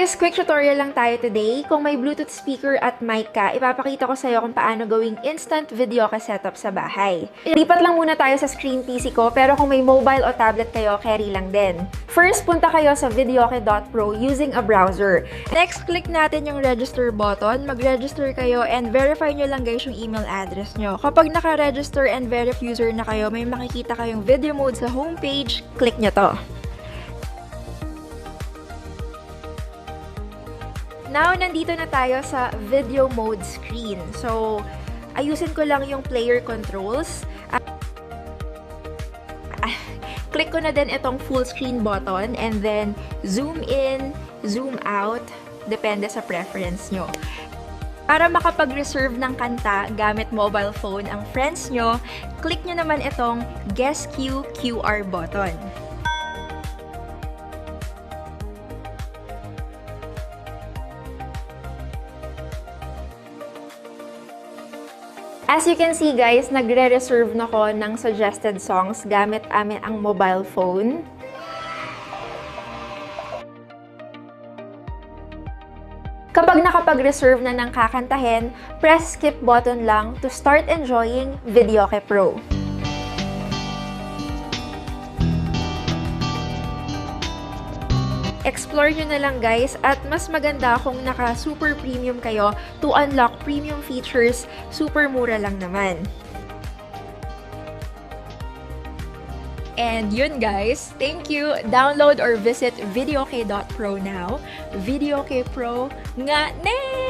guys, quick tutorial lang tayo today. Kung may Bluetooth speaker at mic ka, ipapakita ko sa'yo kung paano gawing instant video ka setup sa bahay. Ilipat lang muna tayo sa screen PC ko, pero kung may mobile o tablet kayo, carry lang din. First, punta kayo sa videoke.pro using a browser. Next, click natin yung register button. Mag-register kayo and verify nyo lang guys yung email address nyo. Kapag naka-register and verify user na kayo, may makikita kayong video mode sa homepage, click nyo to. Now, nandito na tayo sa video mode screen. So, ayusin ko lang yung player controls. Click ko na din itong full screen button and then zoom in, zoom out, depende sa preference nyo. Para makapag-reserve ng kanta gamit mobile phone ang friends nyo, click nyo naman itong Guess Queue QR button. As you can see guys, nagre-reserve na ko ng suggested songs gamit amin ang mobile phone. Kapag nakapag-reserve na ng kakantahin, press skip button lang to start enjoying Videoke Pro. Explore nyo na lang guys, at mas maganda kung naka super premium kayo to unlock premium features, super mura lang naman. And yun guys, thank you! Download or visit videoke.pro now. Videoke Pro nga ne!